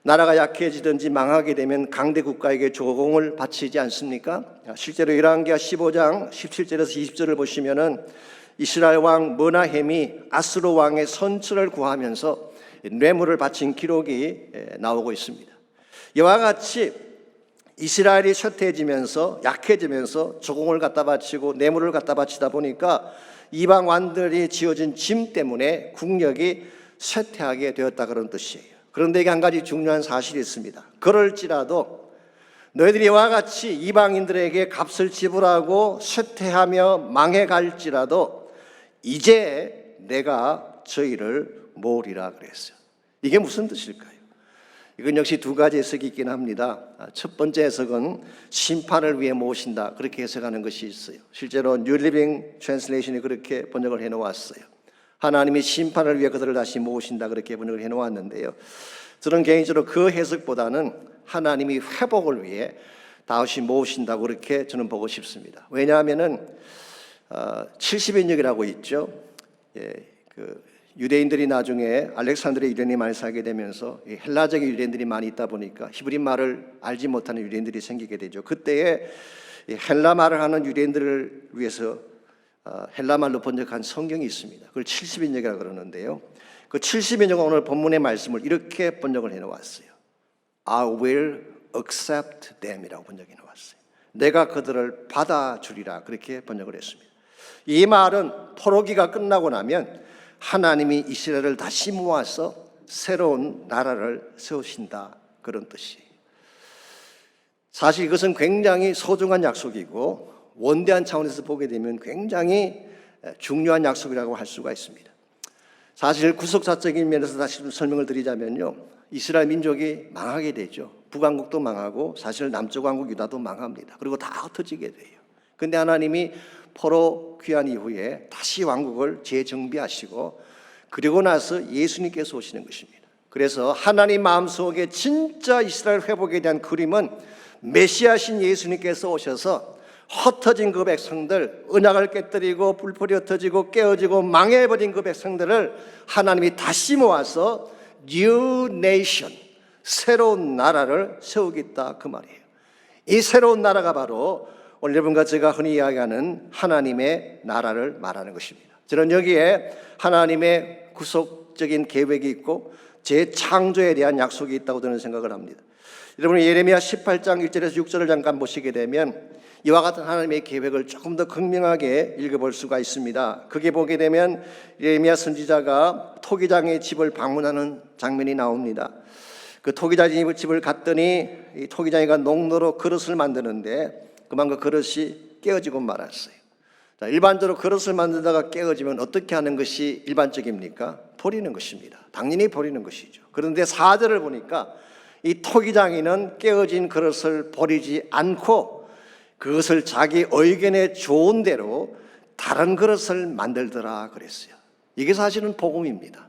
나라가 약해지든지 망하게 되면 강대 국가에게 조공을 바치지 않습니까? 실제로 열왕기하 15장 17절에서 20절을 보시면은 이스라엘 왕 머나헴이 아스로 왕의 선처를 구하면서 뇌물을 바친 기록이 나오고 있습니다. 이와 같이 이스라엘이 쇠퇴해지면서 약해지면서 조공을 갖다 바치고 뇌물을 갖다 바치다 보니까 이방 왕들이 지어진 짐 때문에 국력이 쇠퇴하게 되었다 그런 뜻이에요. 그런데 이게 한 가지 중요한 사실이 있습니다. 그럴지라도 너희들이 이와 같이 이방인들에게 값을 지불하고 쇠퇴하며 망해갈지라도 이제 내가 저희를 모으리라 그랬어요. 이게 무슨 뜻일까요? 이건 역시 두 가지 해석이 있긴 합니다. 첫 번째 해석은 심판을 위해 모으신다, 그렇게 해석하는 것이 있어요. 실제로 New Living Translation이 그렇게 번역을 해놓았어요. 하나님이 심판을 위해 그들을 다시 모으신다, 그렇게 번역을 해놓았는데요. 저는 개인적으로 그 해석보다는 하나님이 회복을 위해 다시 모으신다고 그렇게 저는 보고 싶습니다. 왜냐하면은 70인역이라고 있죠. 유대인들이 나중에 알렉산드리아 유대인이 많이 살게 되면서 헬라적인 유대인들이 많이 있다 보니까 히브리 말을 알지 못하는 유대인들이 생기게 되죠. 그때에 헬라 말을 하는 유대인들을 위해서 헬라 말로 번역한 성경이 있습니다. 그걸 70인역이라고 그러는데요. 그 70인역은 오늘 본문의 말씀을 이렇게 번역을 해놓았어요. I will accept them이라고 번역해 놓았어요. 내가 그들을 받아주리라, 그렇게 번역을 했습니다. 이 말은 포로기가 끝나고 나면 하나님이 이스라엘을 다시 모아서 새로운 나라를 세우신다, 그런 뜻이에요. 사실 이것은 굉장히 소중한 약속이고 원대한 차원에서 보게 되면 굉장히 중요한 약속이라고 할 수가 있습니다. 사실 구속사적인 면에서 다시 좀 설명을 드리자면요, 이스라엘 민족이 망하게 되죠. 북왕국도 망하고 사실 남쪽 왕국 유다도 망합니다. 그리고 다 흩어지게 돼요. 그런데 하나님이 포로 귀환 이후에 다시 왕국을 재정비하시고 그리고 나서 예수님께서 오시는 것입니다. 그래서 하나님 마음속에 진짜 이스라엘 회복에 대한 그림은 메시아신 예수님께서 오셔서 흩어진 그 백성들, 언약을 깨뜨리고 뿔뿔이 흩어지고 깨어지고 망해버린 그 백성들을 하나님이 다시 모아서 New Nation, 새로운 나라를 세우겠다, 그 말이에요. 이 새로운 나라가 바로 오늘 여러분과 제가 흔히 이야기하는 하나님의 나라를 말하는 것입니다. 저는 여기에 하나님의 구속적인 계획이 있고 재창조에 대한 약속이 있다고 저는 생각을 합니다. 여러분 예레미야 18장 1절에서 6절을 잠깐 보시게 되면 이와 같은 하나님의 계획을 조금 더 극명하게 읽어볼 수가 있습니다. 그게 보게 되면 예레미야 선지자가 토기장의 집을 방문하는 장면이 나옵니다. 그 토기장의 집을 갔더니 이 토기장이가 농로로 그릇을 만드는데 그만 그 그릇이 깨어지고 말았어요. 자, 일반적으로 그릇을 만들다가 깨어지면 어떻게 하는 것이 일반적입니까? 버리는 것입니다. 당연히 버리는 것이죠. 그런데 4절을 보니까 이 토기장이는 깨어진 그릇을 버리지 않고 그것을 자기 의견에 좋은 대로 다른 그릇을 만들더라 그랬어요. 이게 사실은 복음입니다.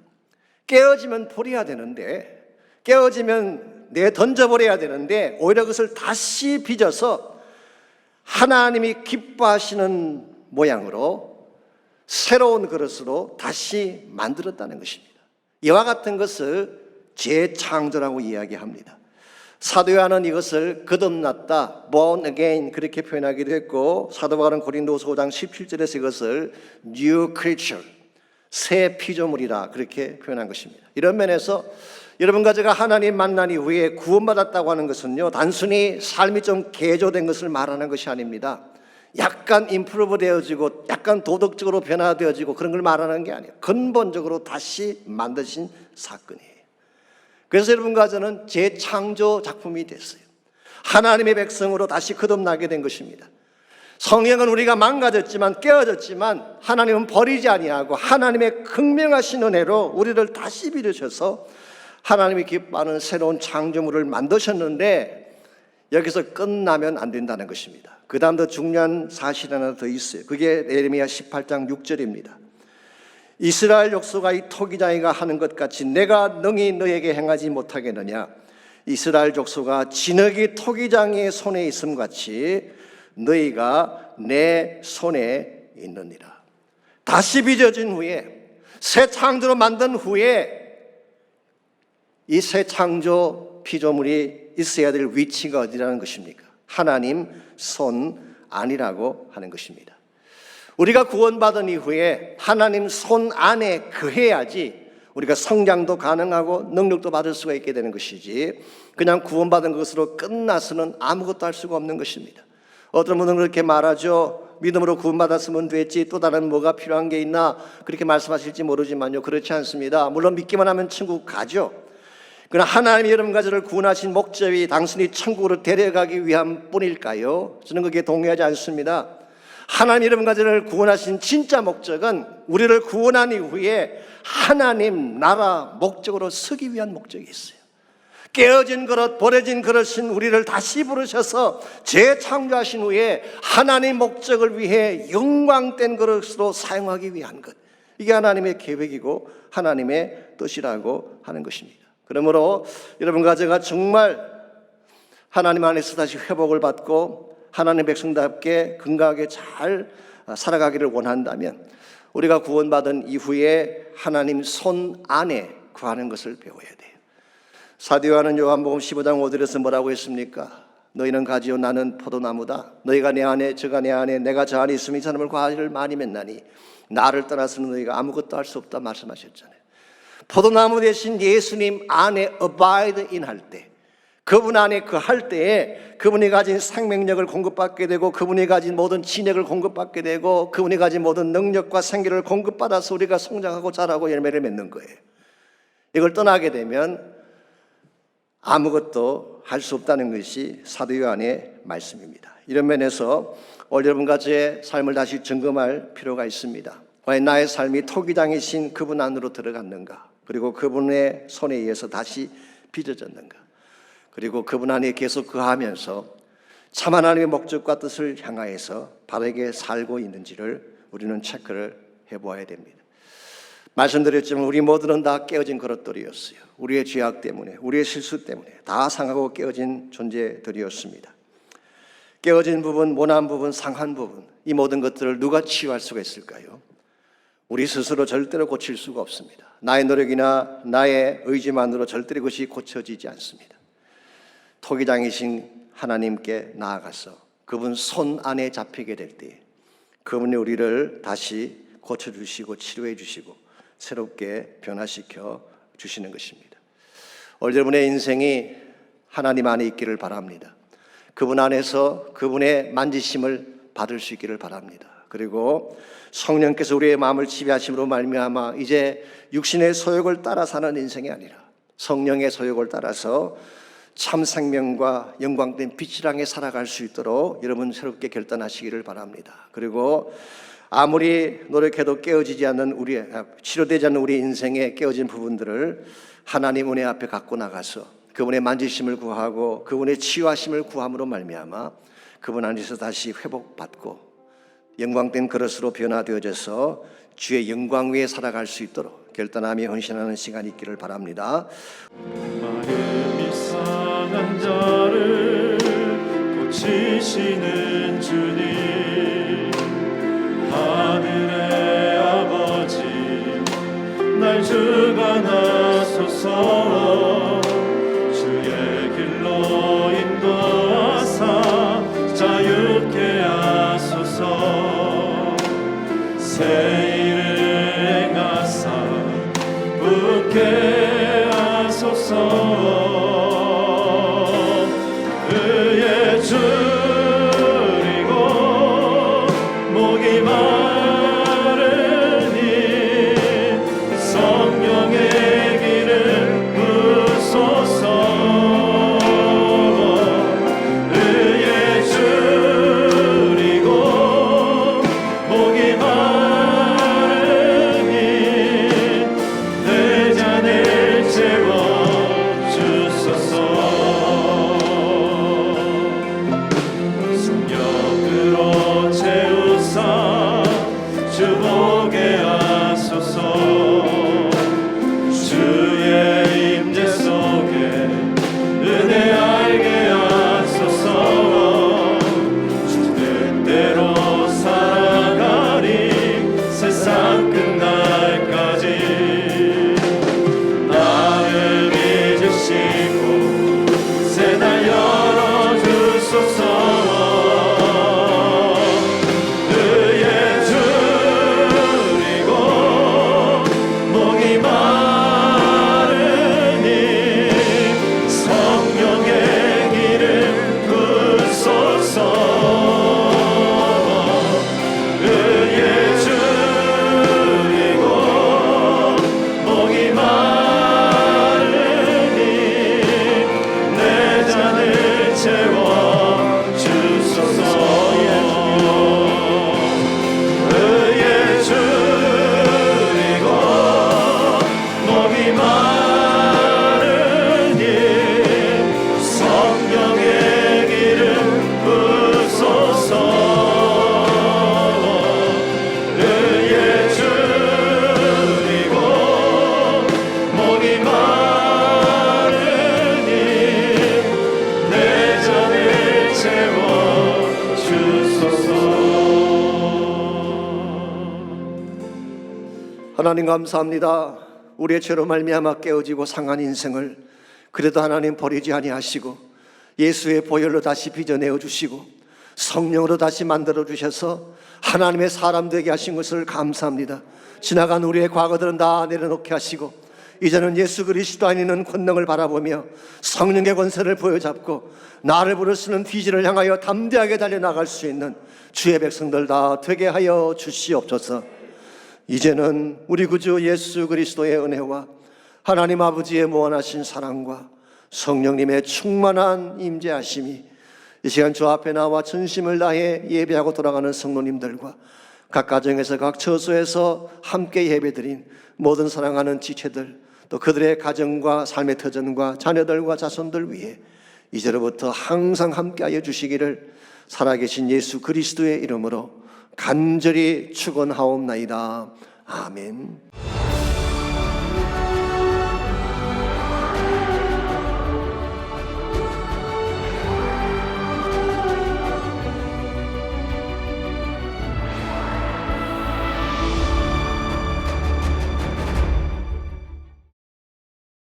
깨어지면 버려야 되는데, 깨어지면 던져버려야 되는데 오히려 그것을 다시 빚어서 하나님이 기뻐하시는 모양으로 새로운 그릇으로 다시 만들었다는 것입니다. 이와 같은 것을 재창조라고 이야기합니다. 사도 요한은 이것을 거듭났다, born again, 그렇게 표현하기도 했고, 사도 바울은 고린도후서 5장 17절에서 이것을 new creature, 새 피조물이라 그렇게 표현한 것입니다. 이런 면에서 여러분과 제가 하나님 만난 이후에 구원받았다고 하는 것은요, 단순히 삶이 좀 개조된 것을 말하는 것이 아닙니다. 약간 임프루브 되어지고 약간 도덕적으로 변화되어지고 그런 걸 말하는 게 아니에요. 근본적으로 다시 만드신 사건이에요. 그래서 여러분과 저는 재창조 작품이 됐어요. 하나님의 백성으로 다시 거듭나게 된 것입니다. 성경은 우리가 망가졌지만 깨어졌지만 하나님은 버리지 아니하고 하나님의 극명하신 은혜로 우리를 다시 빚으셔서 하나님이 기뻐하는 새로운 창조물을 만드셨는데 여기서 끝나면 안 된다는 것입니다. 그 다음 더 중요한 사실 하나 더 있어요. 그게 예레미야 18장 6절입니다. 이스라엘 족속아 이 토기장이가 하는 것 같이 내가 능히 너에게 행하지 못하겠느냐. 이스라엘 족속아 진흙이 토기장의 손에 있음 같이 너희가 내 손에 있느니라. 다시 빚어진 후에 새 창조로 만든 후에 이 새 창조 피조물이 있어야 될 위치가 어디라는 것입니까? 하나님 손 안이라고 하는 것입니다. 우리가 구원받은 이후에 하나님 손 안에 거해야지 우리가 성장도 가능하고 능력도 받을 수가 있게 되는 것이지, 그냥 구원받은 것으로 끝나서는 아무것도 할 수가 없는 것입니다. 어떤 분은 그렇게 말하죠. 믿음으로 구원받았으면 됐지 또 다른 뭐가 필요한 게 있나, 그렇게 말씀하실지 모르지만요, 그렇지 않습니다. 물론 믿기만 하면 천국 가죠. 그러나 하나님이 여러분 가지를 구원하신 목적이 당신이 천국으로 데려가기 위한 뿐일까요? 저는 거기에 동의하지 않습니다. 하나님 여러분 가지를 구원하신 진짜 목적은 우리를 구원한 이후에 하나님 나라 목적으로 서기 위한 목적이 있어요. 깨어진 그릇, 버려진 그릇인 우리를 다시 부르셔서 재창조하신 후에 하나님 목적을 위해 영광된 그릇으로 사용하기 위한 것, 이게 하나님의 계획이고 하나님의 뜻이라고 하는 것입니다. 그러므로 여러분 가정가 정말 하나님 안에서 다시 회복을 받고 하나님의 백성답게 건강하게 잘 살아가기를 원한다면 우리가 구원받은 이후에 하나님 손 안에 구하는 것을 배워야 돼요. 사도 요한은 요한복음 15장 5절에서 뭐라고 했습니까? 너희는 가지요 나는 포도나무다. 너희가 내 안에 저가 내 안에 내가 저 안에 있으면 이 사람을 과일을 많이 맺나니 나를 떠나서는 너희가 아무것도 할 수 없다 말씀하셨잖아요. 포도나무 대신 예수님 안에 abide in 할 때, 그분 안에 그 할 때에 그분이 가진 생명력을 공급받게 되고 그분이 가진 모든 진액을 공급받게 되고 그분이 가진 모든 능력과 생기를 공급받아서 우리가 성장하고 자라고 열매를 맺는 거예요. 이걸 떠나게 되면 아무것도 할 수 없다는 것이 사도 요한의 말씀입니다. 이런 면에서 오늘 여러분과 저의 삶을 다시 점검할 필요가 있습니다. 과연 나의 삶이 토기장이신 그분 안으로 들어갔는가? 그리고 그분의 손에 의해서 다시 빚어졌는가? 그리고 그분 안에 계속 거하면서 참 하나님의 목적과 뜻을 향하여서 바르게 살고 있는지를 우리는 체크를 해보아야 됩니다. 말씀드렸지만 우리 모두는 다 깨어진 그릇들이었어요. 우리의 죄악 때문에, 우리의 실수 때문에 다 상하고 깨어진 존재들이었습니다. 깨어진 부분, 모난 부분, 상한 부분, 이 모든 것들을 누가 치유할 수가 있을까요? 우리 스스로 절대로 고칠 수가 없습니다. 나의 노력이나 나의 의지만으로 절대로 그것이 고쳐지지 않습니다. 토기장이신 하나님께 나아가서 그분 손 안에 잡히게 될 때 그분이 우리를 다시 고쳐주시고 치료해 주시고 새롭게 변화시켜 주시는 것입니다. 오늘 여러분의 인생이 하나님 안에 있기를 바랍니다. 그분 안에서 그분의 만지심을 받을 수 있기를 바랍니다. 그리고 성령께서 우리의 마음을 지배하심으로 말미암아 이제 육신의 소욕을 따라 사는 인생이 아니라 성령의 소욕을 따라서 참 생명과 영광된 빛을 향해 살아갈 수 있도록 여러분 새롭게 결단하시기를 바랍니다. 그리고 아무리 노력해도 깨어지지 않는 치료되지 않는 우리 인생의 깨어진 부분들을 하나님 은혜 앞에 갖고 나가서 그분의 만지심을 구하고 그분의 치유하심을 구함으로 말미암아 그분 안에서 다시 회복받고 영광된 그릇으로 변화되어져서 주의 영광 위에 살아갈 수 있도록 결단하며 헌신하는 시간이 있기를 바랍니다. 마음이 상한 자를 고치시는 주님, 하늘의 아버지 날 주관하소서. 주의 길로 인도하사 자유케 하소서. 새 일을 행하사 붙게 하소서. 의에 줄이고 목이 마르니 성령 하나님 감사합니다. 우리의 죄로 말미암아 깨어지고 상한 인생을 그래도 하나님 버리지 아니하시고 예수의 보혈로 다시 빚어내어 주시고 성령으로 다시 만들어 주셔서 하나님의 사람 되게 하신 것을 감사합니다. 지나간 우리의 과거들은 다 내려놓게 하시고 이제는 예수 그리스도 안에 있는 권능을 바라보며 성령의 권세를 보여잡고 나를 부르시는 비전을 향하여 담대하게 달려나갈 수 있는 주의 백성들 다 되게 하여 주시옵소서. 이제는 우리 구주 예수 그리스도의 은혜와 하나님 아버지의 무한하신 사랑과 성령님의 충만한 임재하심이 이 시간 주 앞에 나와 전심을 다해 예배하고 돌아가는 성도님들과 각 가정에서 각 처소에서 함께 예배드린 모든 사랑하는 지체들 또 그들의 가정과 삶의 터전과 자녀들과 자손들 위해 이제로부터 항상 함께하여 주시기를 살아계신 예수 그리스도의 이름으로 간절히 축원하옵나이다. 아멘.